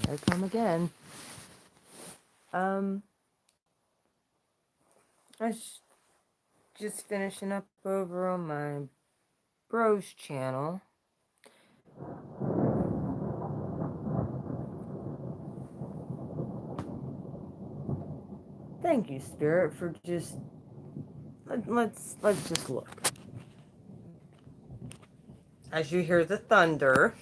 I come again. I was just finishing up over on my bros channel. Thank you, Spirit, for just let's just look. As you hear the thunder,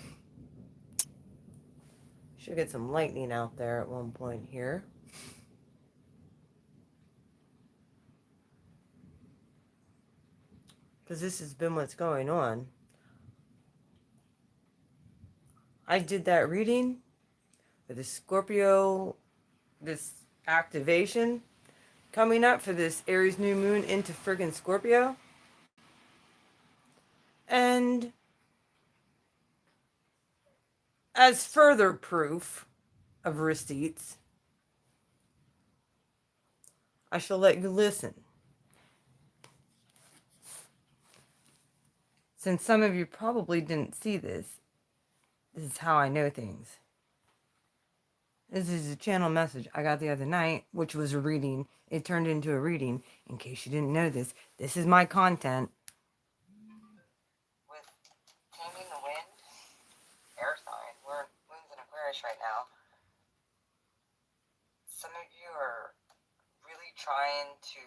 should get some lightning out there at one point here. Because this has been what's going on. I did that reading with the Scorpio, this activation coming up for this Aries new moon into friggin' Scorpio. And as further proof of receipts, I shall let you listen. Since some of you probably didn't see this, this is how I know things. This is a channel message I got the other night, which was a reading. It turned into a reading. In case you didn't know this is my content. With Taming the Wind, air sign. We're moon's in Aquarius right now. Some of you are really trying to,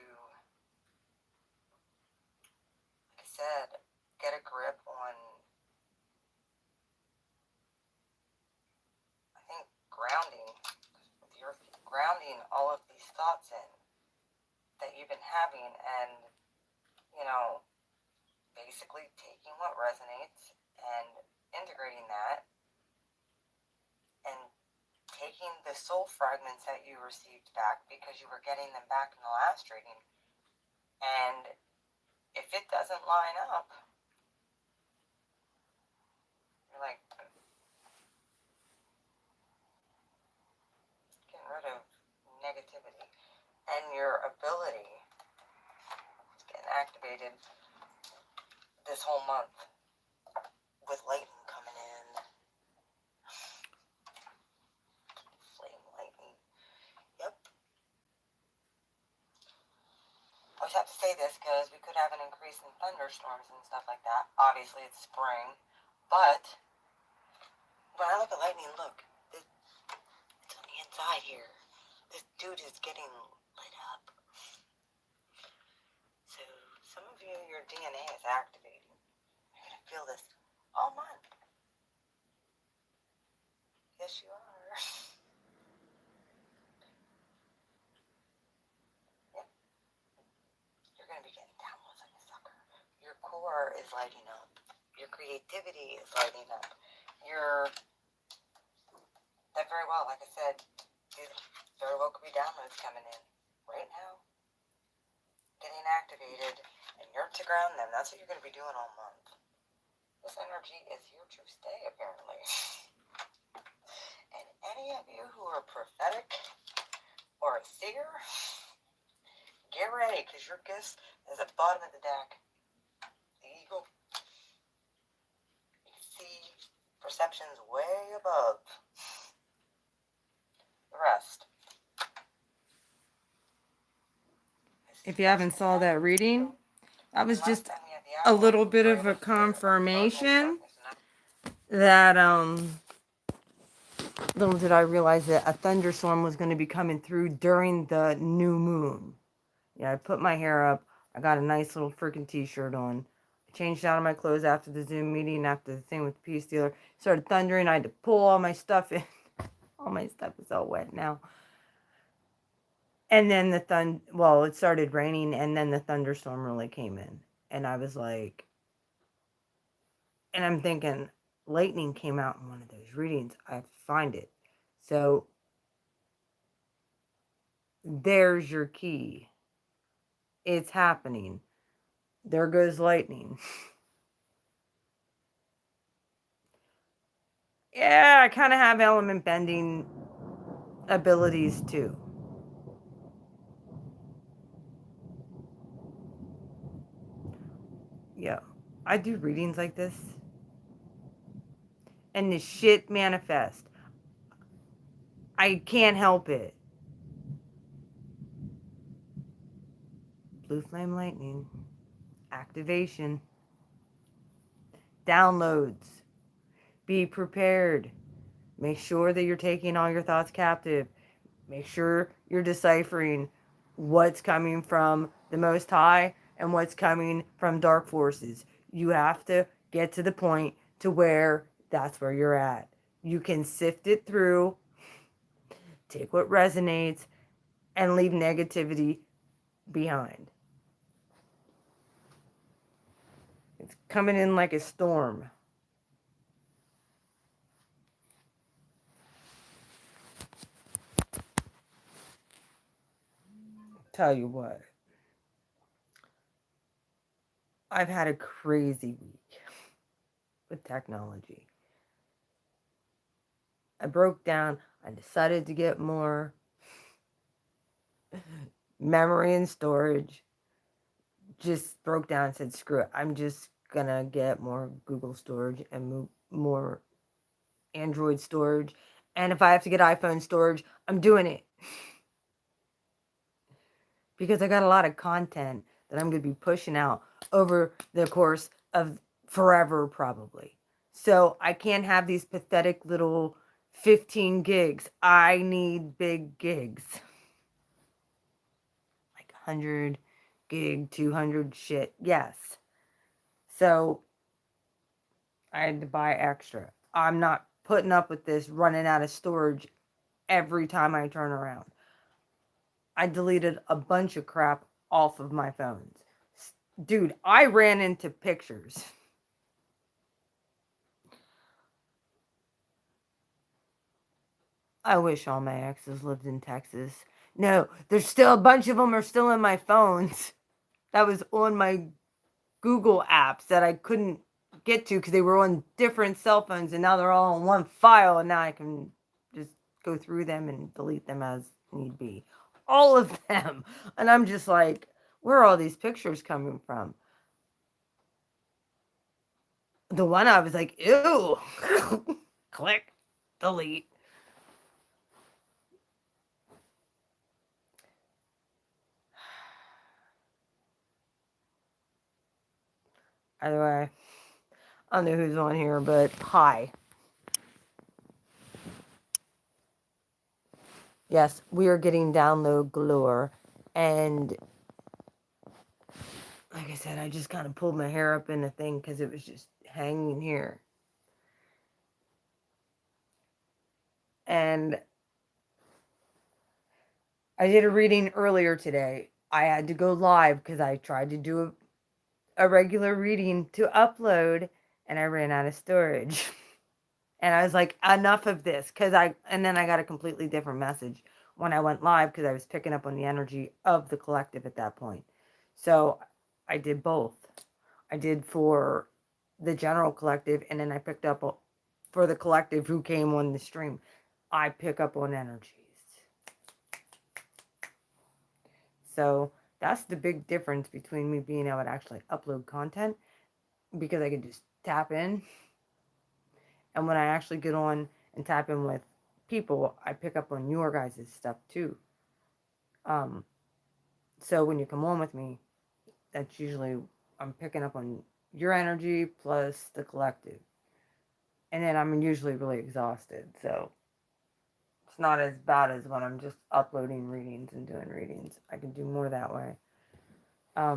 like I said, get a grip on, I think, grounding, with your grounding all of these thoughts in that you've been having, and, you know, basically taking what resonates and integrating that, and taking the soul fragments that you received back because you were getting them back in the last reading, and if it doesn't line up, you're like getting rid of negativity, and your ability is getting activated this whole month with lightning coming in. Flame lightning. Yep. I always have to say this because we could have an increase in thunderstorms and stuff like that. Obviously, it's spring, but when I look at lightning, look, it's on the inside here. This dude is getting lit up. So some of you, your DNA is activating. You're going to feel this all month. Yes, you are. Yep. You're going to be getting downloads like a sucker. Your core is lighting up. Your creativity is lighting up. That very well, like I said, very well could be downloads coming in right now, getting activated, and you're to ground them. That's what you're going to be doing all month. This energy is here to stay, apparently. And any of you who are prophetic or a seer, get ready, because your gift is at the bottom of the deck. The eagle. You see perceptions way above the rest. If you haven't saw that reading, that was just a little bit of a confirmation that little did I realize that a thunderstorm was going to be coming through during the new moon. Yeah, I put my hair up. I got a nice little freaking t-shirt on. I changed out of my clothes after the Zoom meeting, after the thing with the peace dealer. It started thundering. I had to pull all my stuff in. All my stuff is all wet now. And then it started raining, and then the thunderstorm really came in. And I was like, and I'm thinking, lightning came out in one of those readings. I have to find it. So there's your key. It's happening. There goes lightning. Yeah, I kind of have element bending abilities too. Yeah, I do readings like this. And the shit manifest. I can't help it. Blue flame lightning. Activation. Downloads. Be prepared. Make sure that you're taking all your thoughts captive. Make sure you're deciphering what's coming from the Most High and what's coming from dark forces. You have to get to the point to where that's where you're at. You can sift it through, take what resonates, and leave negativity behind. It's coming in like a storm. Tell you what, I've had a crazy week with technology. I broke down. I decided to get more memory and storage. Just broke down and said, screw it. I'm just gonna get more Google storage and more Android storage. And if I have to get iPhone storage, I'm doing it. Because I got a lot of content that I'm going to be pushing out over the course of forever, probably. So I can't have these pathetic little 15 gigs. I need big gigs. Like 100 gig, 200 shit. Yes. So I had to buy extra. I'm not putting up with this running out of storage every time I turn around. I deleted a bunch of crap off of my phones. Dude, I ran into pictures. I wish all my exes lived in Texas. No, there's still a bunch of them are still in my phones. That was on my Google apps that I couldn't get to because they were on different cell phones, and now they're all in one file, and now I can just go through them and delete them as need be. All of them. And I'm just like, where are all these pictures coming from? The one I was like, ew. Click, delete. Either way, I don't know who's on here, but hi. Yes, we are getting download galore. And like I said, I just kind of pulled my hair up in the thing because it was just hanging here. And I did a reading earlier today. I had to go live because I tried to do a regular reading to upload and I ran out of storage. And I was like, enough of this. And then I got a completely different message when I went live because I was picking up on the energy of the collective at that point. So I did both. I did for the general collective, and then I picked up for the collective who came on the stream. I pick up on energies. So that's the big difference between me being able to actually upload content because I can just tap in. And when I actually get on and tap in with people, I pick up on your guys' stuff too. So when you come on with me, that's usually I'm picking up on your energy plus the collective. And then I'm usually really exhausted. So it's not as bad as when I'm just uploading readings and doing readings. I can do more that way. I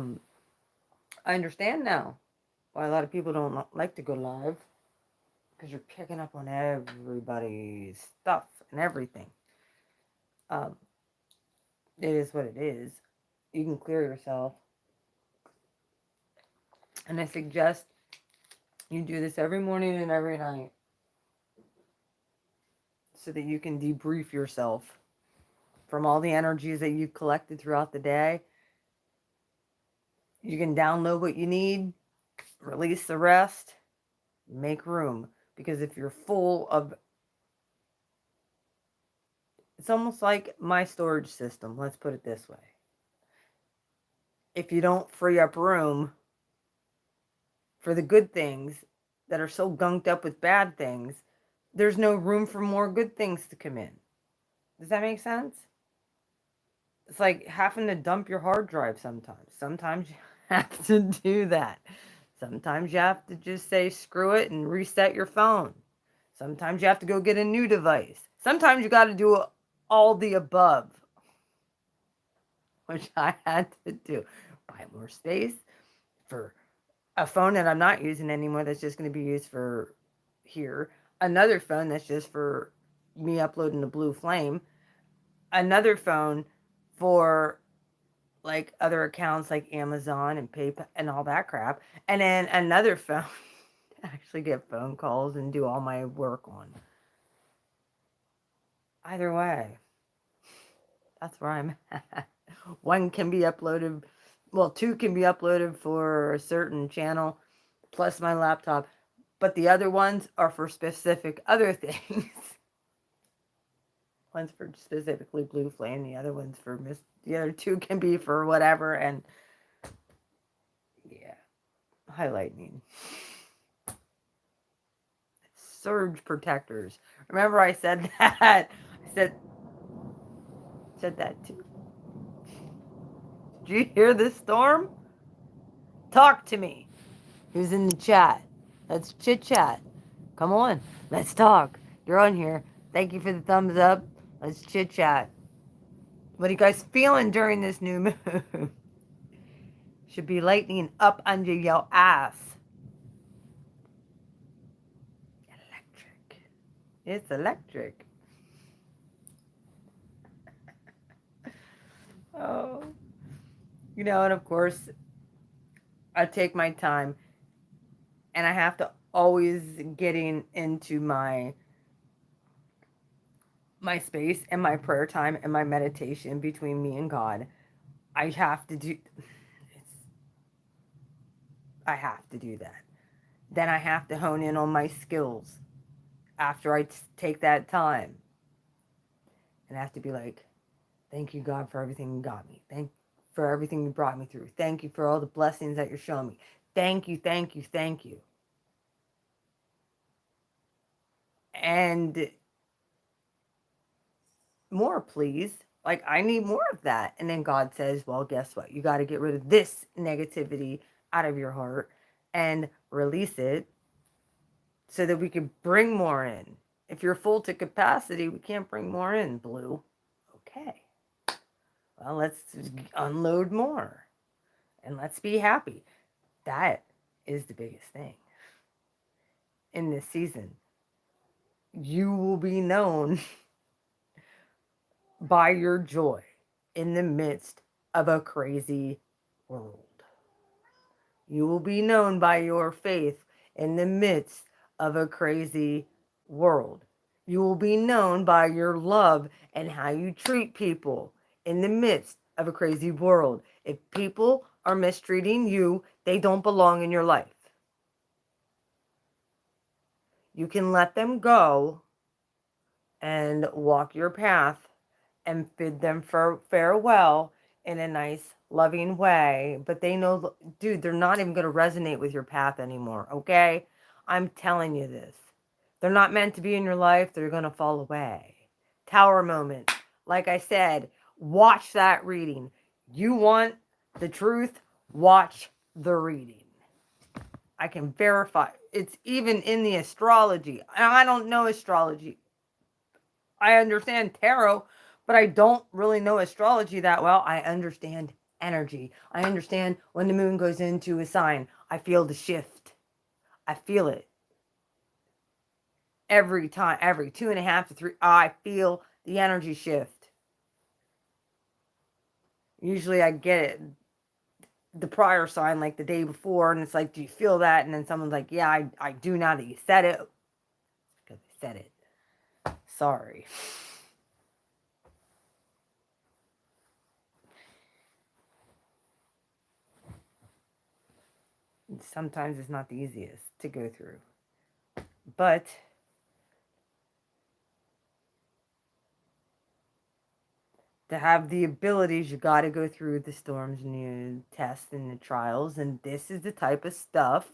understand now why a lot of people don't like to go live. Because you're picking up on everybody's stuff and everything. It is what it is. You can clear yourself. And I suggest you do this every morning and every night so that you can debrief yourself from all the energies that you've collected throughout the day. You can download what you need, release the rest, make room. Because if you're full of, it's almost like my storage system, let's put it this way. If you don't free up room for the good things that are so gunked up with bad things, there's no room for more good things to come in. Does that make sense? It's like having to dump your hard drive sometimes. Sometimes you have to do that. Sometimes you have to just say screw it and reset your phone. Sometimes you have to go get a new device. Sometimes you got to do all the above, which I had to do. Buy more space for a phone that I'm not using anymore that's just going to be used for here. Another phone that's just for me uploading the Blue Flame. Another phone for like other accounts like Amazon and PayPal and all that crap. And then another phone to actually get phone calls and do all my work on. Either way, that's where I'm at. One can be uploaded, well, two can be uploaded for a certain channel plus my laptop, but the other ones are for specific other things. One's for specifically Blue Flame, the other one's for the other two can be for whatever, and yeah, highlighting. Surge protectors. Remember I said that? I said that too. Did you hear this storm? Talk to me. Who's in the chat? Let's chit chat. Come on, let's talk. You're on here. Thank you for the thumbs up. Let's chit chat. What are you guys feeling during this new moon? Should be lightning up under your ass. Electric. It's electric. Oh. And of course, I take my time and I have to always getting into my space and my prayer time and my meditation between me and God. I have to do I have to do that. Then I have to hone in on my skills after I take that time. And I have to be like, thank you, God, for everything you got me. Thank you for everything you brought me through. Thank you for all the blessings that you're showing me. Thank you, thank you, thank you. And more, please. Like, I need more of that. And then God says, well, guess what? You got to get rid of this negativity out of your heart and release it so that we can bring more in. If you're full to capacity, we can't bring more in, Blue. Okay. Well, let's unload more and let's be happy. That is the biggest thing in this season. You will be known by your joy in the midst of a crazy world. You will be known by your faith in the midst of a crazy world. You will be known by your love and how you treat people in the midst of a crazy world. If people are mistreating you, they don't belong in your life. You can let them go and walk your path and bid them farewell in a nice, loving way. But they know, dude, they're not even going to resonate with your path anymore, okay? I'm telling you this. They're not meant to be in your life. They're going to fall away. Tower moment. Like I said, watch that reading. You want the truth? Watch the reading. I can verify. It's even in the astrology. I don't know astrology. I understand tarot, but I don't really know astrology that well. I understand energy. I understand when the moon goes into a sign. I feel the shift. I feel it every time, every 2.5 to 3. I feel the energy shift. Usually I get it the prior sign like the day before, and it's like, do you feel that? And then someone's like, yeah, I do now that you said it. Because I said it. Sorry. Sometimes it's not the easiest to go through. But to have the abilities, you got to go through the storms and the tests and the trials. And this is the type of stuff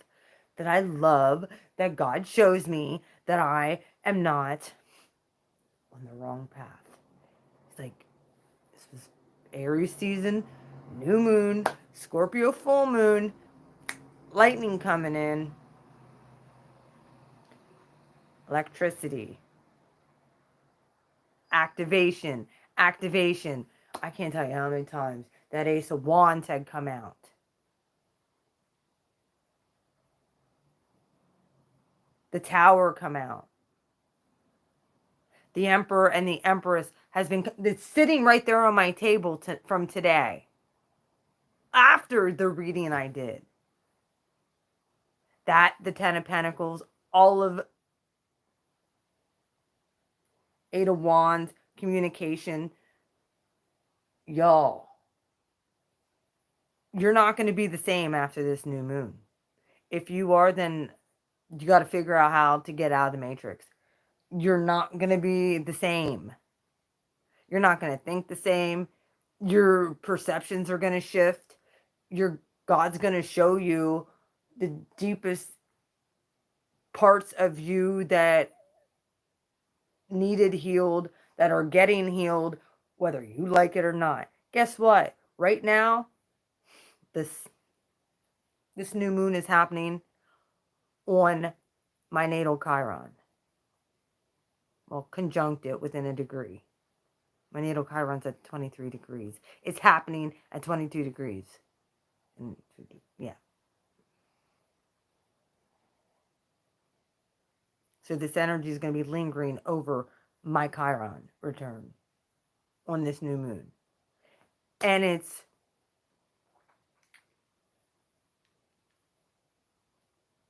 that I love, that God shows me that I am not on the wrong path. It's like, this was Aries season, new moon, Scorpio full moon, lightning coming in, electricity, activation, activation. I can't tell you how many times that Ace of Wands had come out. The Tower come out. The Emperor and the Empress has been, it's sitting right there on my table from today. After the reading I did. That, the Ten of Pentacles, all of Eight of Wands, communication. Y'all, you're not going to be the same after this new moon. If you are, then you got to figure out how to get out of the matrix. You're not going to be the same. You're not going to think the same. Your perceptions are going to shift. God's going to show you the deepest parts of you that needed healed, that are getting healed, whether you like it or not. Guess what? Right now, this new moon is happening on my natal Chiron. Well, conjunct it within a degree. My natal Chiron's at 23 degrees. It's happening at 22 degrees. And yeah. So this energy is going to be lingering over my Chiron return on this new moon. And it's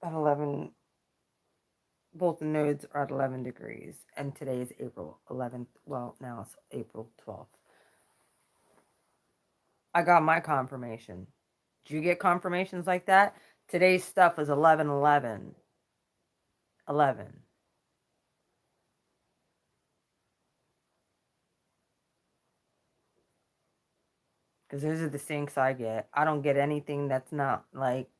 at 11, both the nodes are at 11 degrees. And today is April 11th. Well, now it's April 12th. I got my confirmation. Did you get confirmations like that? Today's stuff is 11/11. 11. Because those are the syncs I get. I don't get anything that's not like,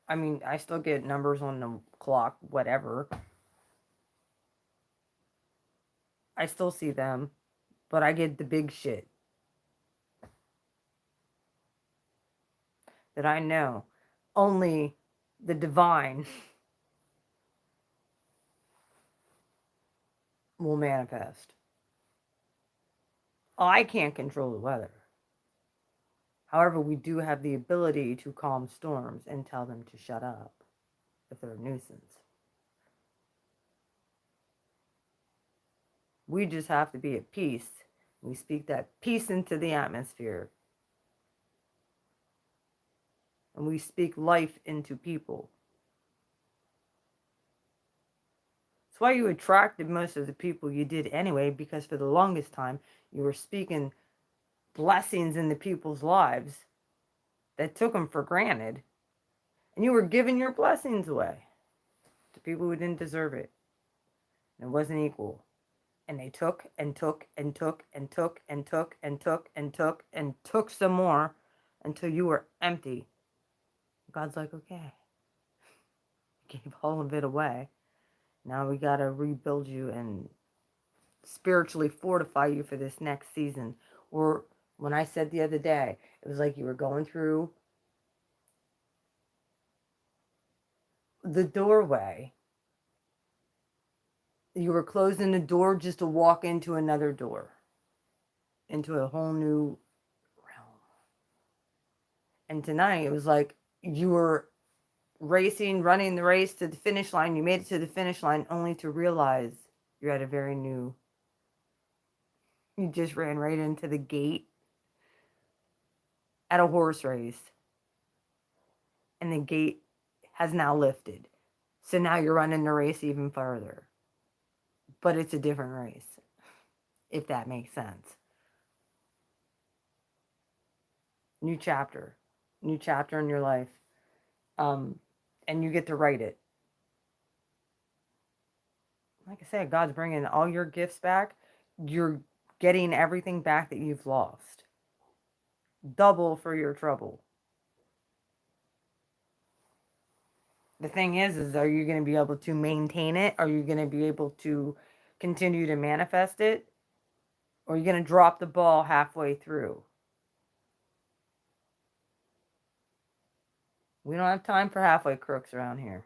I mean, I still get numbers on the clock, whatever. I still see them, but I get the big shit that I know only the divine will manifest. I can't control the weather. However, we do have the ability to calm storms and tell them to shut up if they're a nuisance. We just have to be at peace. We speak that peace into the atmosphere. And we speak life into people. That's why you attracted most of the people you did anyway, because for the longest time, you were speaking blessings into people's lives that took them for granted. And you were giving your blessings away to people who didn't deserve it. And it wasn't equal. And they took and took and took and took and took and took and took and took some more until you were empty. God's like, okay, gave all of it away. Now we got to rebuild you and spiritually fortify you for this next season. Or when I said the other day, it was like you were going through the doorway. You were closing the door just to walk into another door, into a whole new realm. And tonight it was like you were running the race to the finish line. You made it to the finish line only to realize you're at a very new, you just ran right into the gate at a horse race. And the gate has now lifted. So now you're running the race even further. But it's a different race, if that makes sense. New chapter in your life. And you get to write it. Like I said, God's bringing all your gifts back. You're getting everything back that you've lost. Double for your trouble. The thing is are you going to be able to maintain it? Are you going to be able to continue to manifest it? Or are you going to drop the ball halfway through? We don't have time for halfway crooks around here.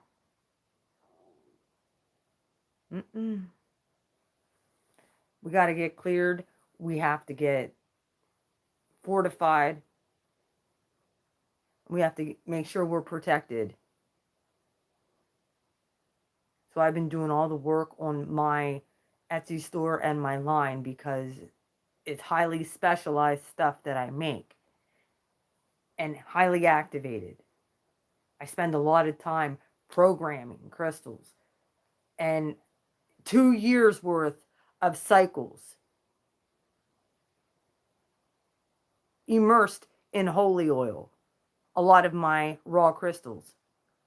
We got to get cleared. We have to get fortified. We have to make sure we're protected. So I've been doing all the work on my Etsy store and my line because it's highly specialized stuff that I make and highly activated. I spend a lot of time programming crystals and 2 years worth of cycles immersed in holy oil. A lot of my raw crystals.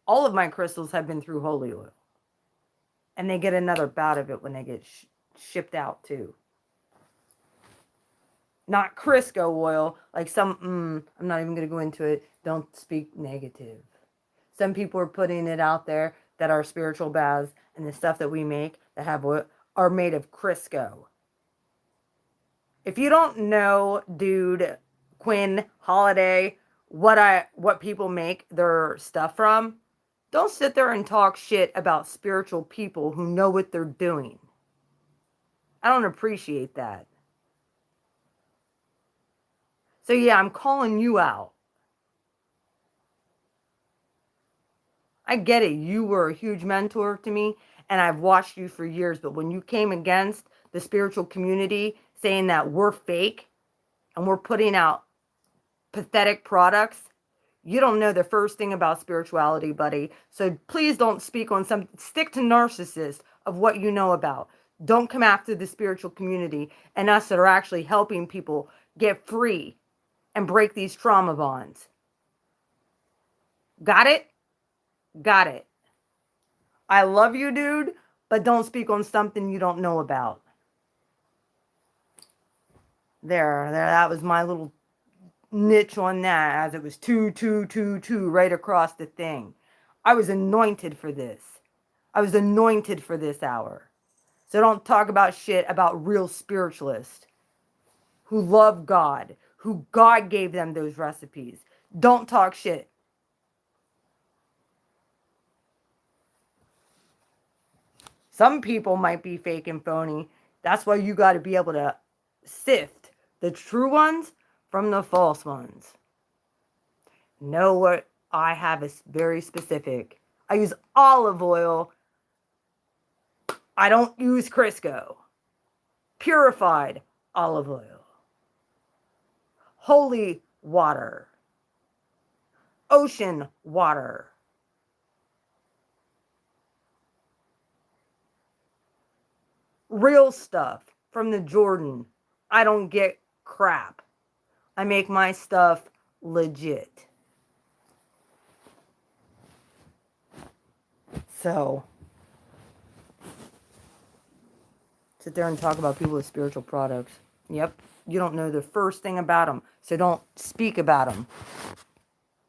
All of my crystals have been through holy oil. And they get another bout of it when they get shipped out too. Not Crisco oil, like some, I'm not even going to go into it. Don't speak negative. Some people are putting it out there that our spiritual baths and the stuff that we make that have oil are made of Crisco. If you don't know, dude, Quinn, Holiday, what people make their stuff from, don't sit there and talk shit about spiritual people who know what they're doing. I don't appreciate that. So yeah, I'm calling you out. I get it. You were a huge mentor to me, and I've watched you for years. But when you came against the spiritual community saying that we're fake and we're putting out pathetic products, you don't know the first thing about spirituality, buddy. So please don't speak on some, stick to narcissists of what you know about. Don't come after the spiritual community and us that are actually helping people get free and break these trauma bonds. Got it? Got it. I love you, dude, but don't speak on something you don't know about. There, that was my little niche on that, as it was 2 right across the thing. I was anointed for this. I was anointed for this hour. So don't talk about shit about real spiritualists who love God, who God gave them those recipes. Don't talk shit. Some people might be fake and phony. That's why you got to be able to sift the true ones from the false ones. Know what I have is very specific. I use olive oil. I don't use Crisco. Purified olive oil. Holy water. Ocean water. Real stuff from the Jordan. I don't get crap. I make my stuff legit. So, sit there and talk about people with spiritual products. Yep, you don't know the first thing about them, so don't speak about them.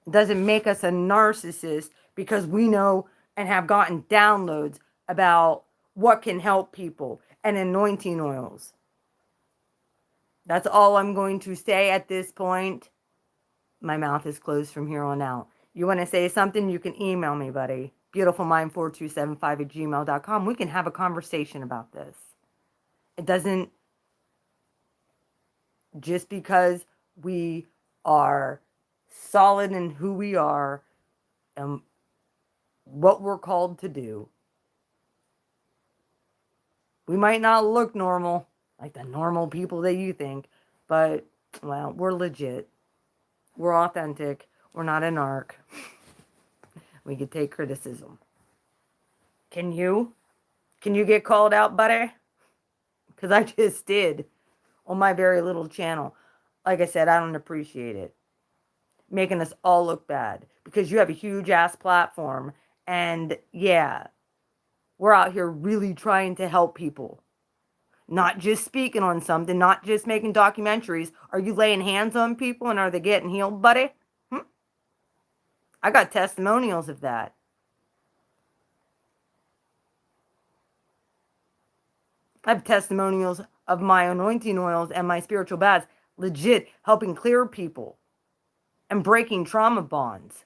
It doesn't make us a narcissist because we know and have gotten downloads about what can help people and anointing oils. That's all I'm going to say at this point. My mouth is closed from here on out. You want to say something, you can email me, buddy. beautifulmind4275@gmail.com. We can have a conversation about this. It doesn't, just because we are solid in who we are and what we're called to do, we might not look normal, like the normal people that you think, but, well, we're legit. We're authentic. We're not an arc. We can take criticism. Can you? Can you get called out, buddy? Because I just did on my very little channel. Like I said, I don't appreciate it. Making us all look bad because you have a huge ass platform. And yeah, we're out here really trying to help people. Not just speaking on something, not just making documentaries. Are you laying hands on people and are they getting healed, buddy? I got testimonials of that. I have testimonials of my anointing oils and my spiritual baths, legit helping clear people and breaking trauma bonds.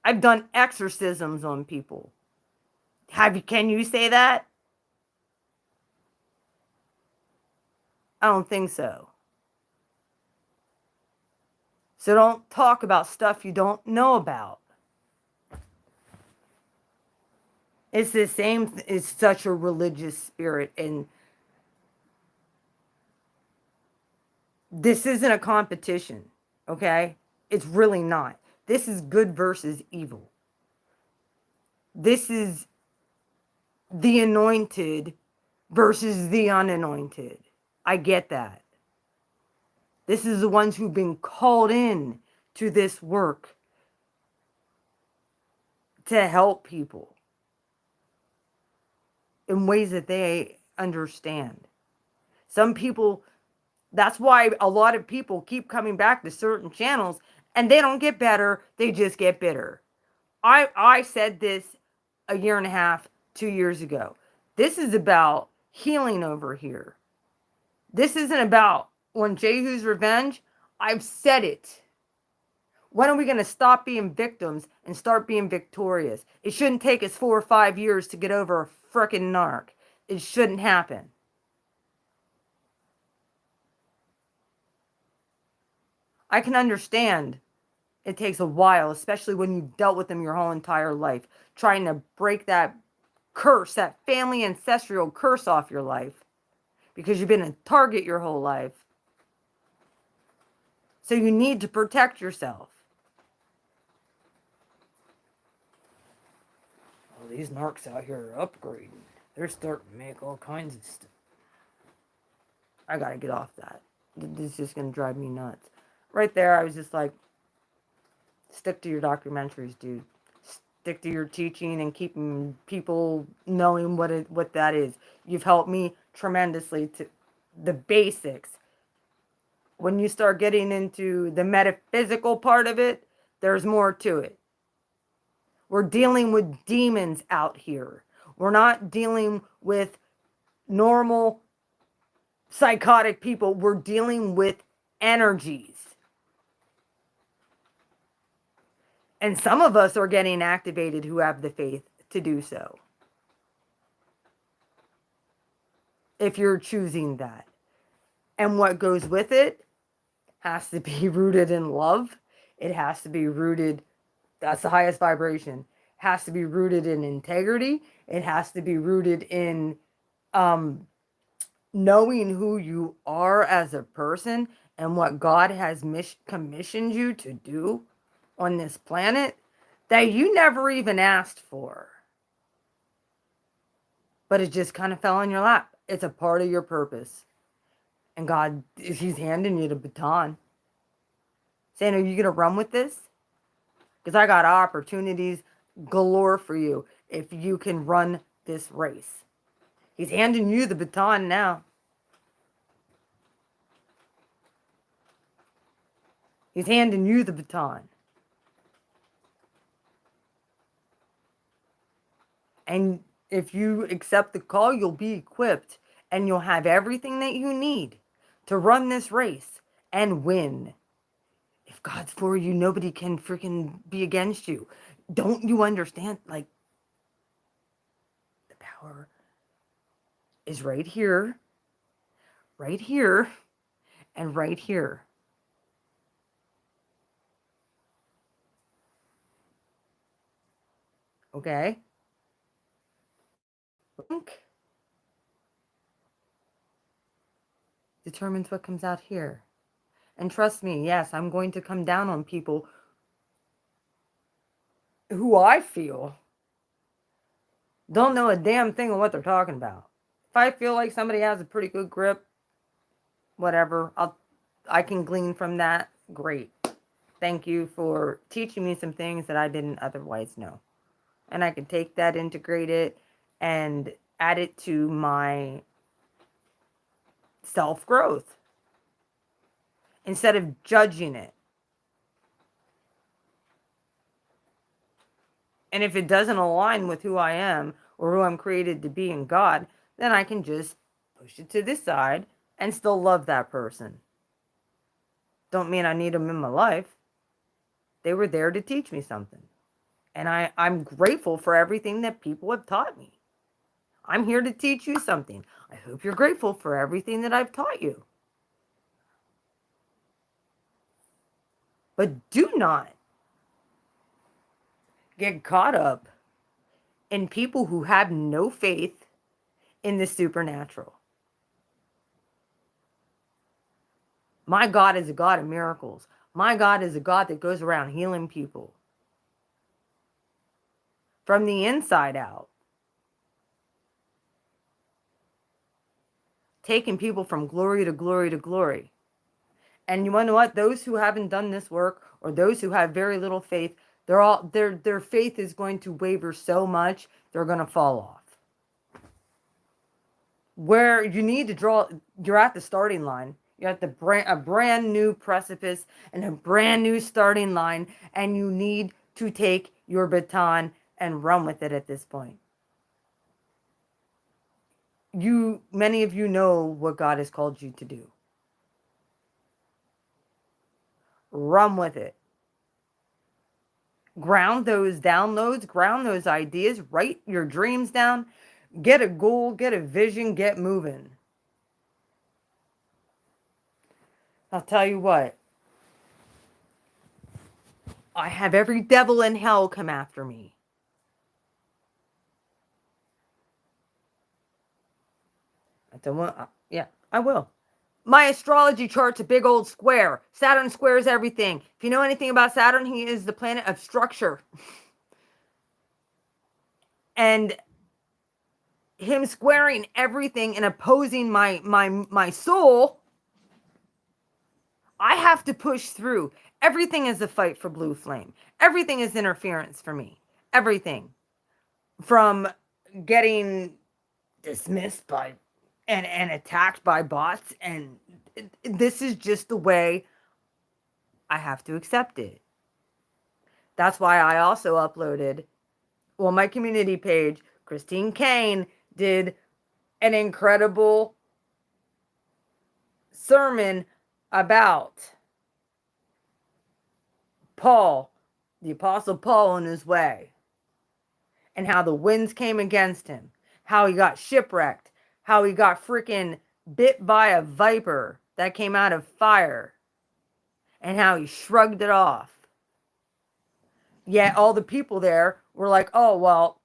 I've done exorcisms on people. Can you say that? I don't think so. So don't talk about stuff you don't know about. It's the same, it's such a religious spirit, and this isn't a competition, okay? It's really not. This is good versus evil. This is the anointed versus the unanointed. I get that. This is the ones who've been called in to this work to help people in ways that they understand. Some people, that's why a lot of people keep coming back to certain channels and they don't get better, they just get bitter. I said this a year and a half, 2 years ago. This is about healing over here. This isn't about on Jehu's revenge. I've said it. When are we going to stop being victims and start being victorious? It shouldn't take us 4 or 5 years to get over a frickin' narc. It shouldn't happen. I can understand it takes a while, especially when you've dealt with them your whole entire life, trying to break that curse, that family ancestral curse off your life, because you've been a target your whole life. So you need to protect yourself. Well, these narcs out here are upgrading. They're starting to make all kinds of stuff. I gotta get off that. This is just gonna drive me nuts. Right there, I was just like, stick to your documentaries, dude. Stick to your teaching and keeping people knowing what that is. You've helped me tremendously to the basics. When you start getting into the metaphysical part of it, there's more to it. We're dealing with demons out here. We're not dealing with normal psychotic people. We're dealing with energies. And some of us are getting activated who have the faith to do so. If you're choosing that. And what goes with it has to be rooted in love. It has to be rooted, that's the highest vibration. It has to be rooted in integrity. It has to be rooted in knowing who you are as a person and what God has commissioned you to do on this planet that you never even asked for. But it just kind of fell in your lap. It's a part of your purpose. And God, He's handing you the baton. Saying, are you going to run with this? Because I got opportunities galore for you if you can run this race. He's handing you the baton now. He's handing you the baton. And if you accept the call, you'll be equipped and you'll have everything that you need to run this race and win. If God's for you, nobody can freaking be against you. Don't you understand? Like, the power is right here, and right here. Okay? Determines what comes out here. And trust me, yes, I'm going to come down on people who I feel don't know a damn thing of what they're talking about. If I feel like somebody has a pretty good grip, whatever, I can glean from that. Great. Thank you for teaching me some things that I didn't otherwise know. And I can take that, integrate it, and add it to my self-growth instead of judging it. And if it doesn't align with who I am or who I'm created to be in God, then I can just push it to the side, and still love that person. Don't mean I need them in my life. They were there to teach me something. And I'm grateful for everything that people have taught me. I'm here to teach you something. I hope you're grateful for everything that I've taught you. But do not get caught up in people who have no faith in the supernatural. My God is a God of miracles. My God is a God that goes around healing people from the inside out, taking people from glory to glory to glory. And you want to know what? Those who haven't done this work, or those who have very little faith, their faith is going to waver so much they're going to fall off. Where you need to draw, you're at the starting line. You're at a brand new precipice and a brand new starting line, and you need to take your baton and run with it at this point. Many of you know what God has called you to do. Run with it. Ground those downloads, ground those ideas, write your dreams down, get a goal, get a vision, get moving. I'll tell you what, I have every devil in hell come after me. I don't want, yeah, I will. My astrology chart's a big old square. Saturn squares everything. If you know anything about Saturn, he is the planet of structure. And him squaring everything and opposing my soul, I have to push through. Everything is a fight for blue flame. Everything is interference for me. Everything. From getting dismissed by and attacked by bots, and this is just the way I have to accept it. That's why I also uploaded, well, my community page, Christine Kane did an incredible sermon about Paul, the Apostle Paul, on his way, and how the winds came against him, how he got shipwrecked, how he got freaking bit by a viper that came out of fire, and how he shrugged it off. Yet all the people there were like, oh, well,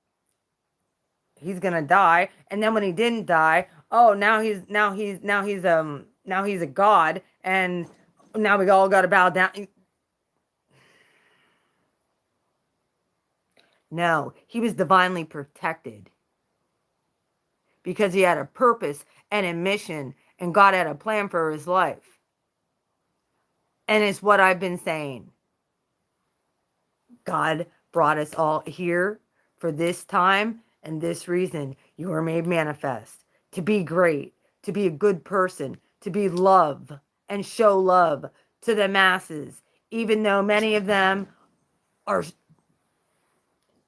he's gonna die. And then when he didn't die, oh, now he's a god, and now we all got to bow down. No, he was divinely protected because he had a purpose and a mission, and God had a plan for his life. And it's what I've been saying. God brought us all here for this time and this reason. You were made manifest to be great, to be a good person, to be love and show love to the masses, even though many of them are,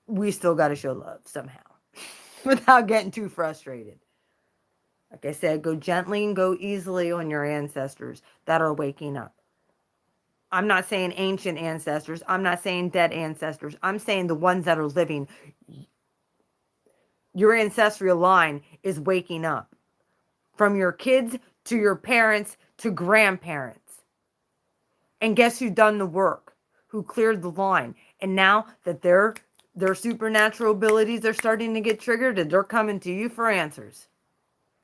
we still got to show love somehow without getting too frustrated. Like I said, go gently and go easily on your ancestors that are waking up. I'm not saying ancient ancestors. I'm not saying dead ancestors. I'm saying the ones that are living. Your ancestral line is waking up. From your kids to your parents to grandparents. And guess who done the work? Who cleared the line? And now that their supernatural abilities are starting to get triggered, and they're coming to you for answers.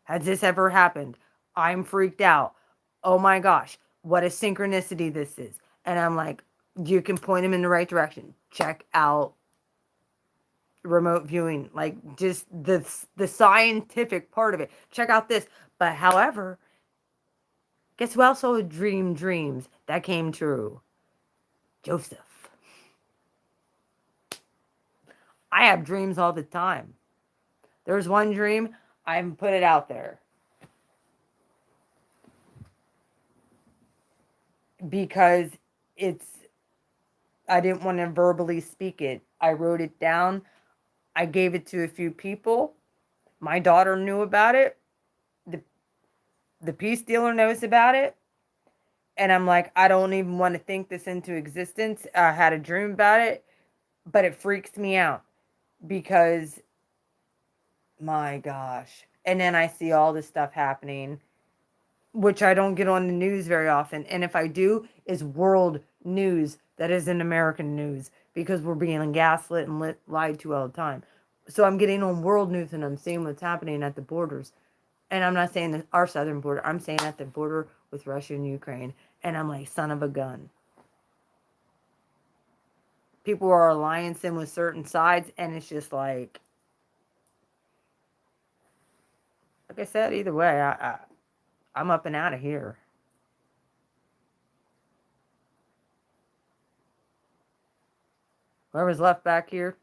Has this ever happened? I'm freaked out. Oh my gosh, what a synchronicity this is. And I'm like, you can point them in the right direction. Check out remote viewing, like just the scientific part of it. Check out this. But however, guess who also dreamed dreams that came true? Joseph. I have dreams all the time. There's one dream, I haven't put it out there because I didn't want to verbally speak it. I wrote it down. I gave it to a few people. My daughter knew about it. The peace dealer knows about it. And I'm like, I don't even want to think this into existence. I had a dream about it, but it freaks me out because, my gosh. And then I see all this stuff happening, which I don't get on the news very often. And if I do, is world news that isn't American news because we're being gaslit and lied to all the time. So I'm getting on world news and I'm seeing what's happening at the borders. And I'm not saying that our southern border, I'm saying at the border with Russia and Ukraine. And I'm like, son of a gun. People are alliancing with certain sides, and it's just like I said, either way, I'm up and out of here. Whoever's left back here,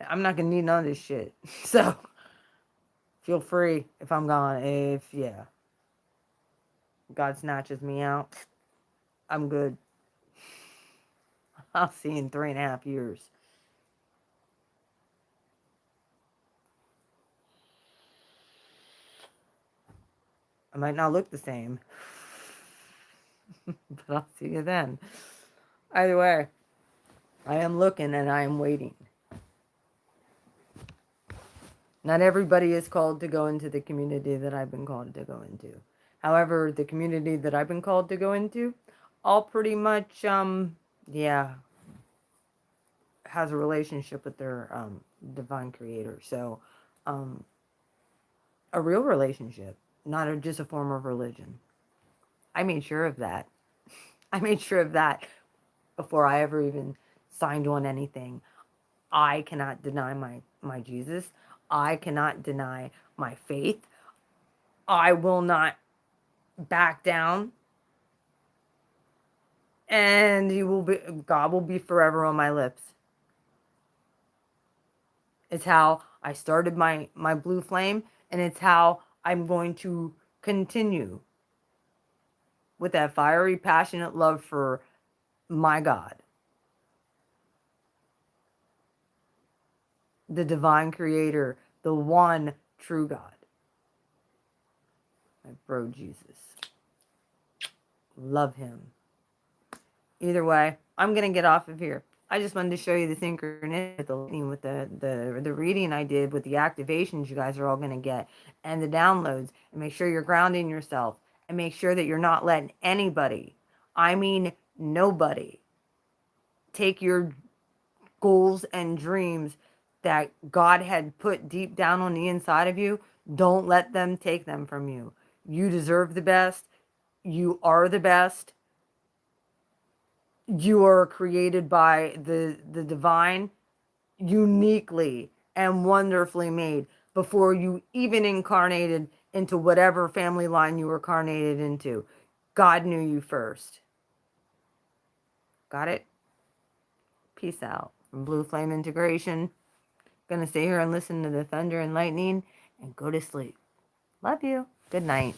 I'm not gonna need none of this shit. So feel free if I'm gone. If God snatches me out, I'm good. I'll see you in 3.5 years. I might not look the same, but I'll see you then. Either way, I am looking and I am waiting. Not everybody is called to go into the community that I've been called to go into. However, the community that I've been called to go into, all pretty much, has a relationship with their divine creator. So, a real relationship, not just a form of religion. I made sure of that. I made sure of that before I ever even signed on anything. I cannot deny my Jesus. I cannot deny my faith. I will not back down. And God will be forever on my lips. It's how I started my blue flame, and it's how I'm going to continue with that fiery, passionate love for my God, the divine creator, the one true God, my bro Jesus. Love him. Either way, I'm gonna get off of here. I just wanted to show you the synchronicity with the lightning, with the reading I did, with the activations you guys are all gonna get, and the downloads. And make sure you're grounding yourself, and make sure that you're not letting anybody, I mean nobody, take your goals and dreams that God had put deep down on the inside of you. Don't let them take them from you. You deserve the best. You are the best. You are created by the divine, uniquely and wonderfully made before you even incarnated into whatever family line you were incarnated into. God knew you first. Got it? Peace out. From Blue Flame Integration. Gonna stay here and listen to the thunder and lightning and go to sleep. Love you. Good night.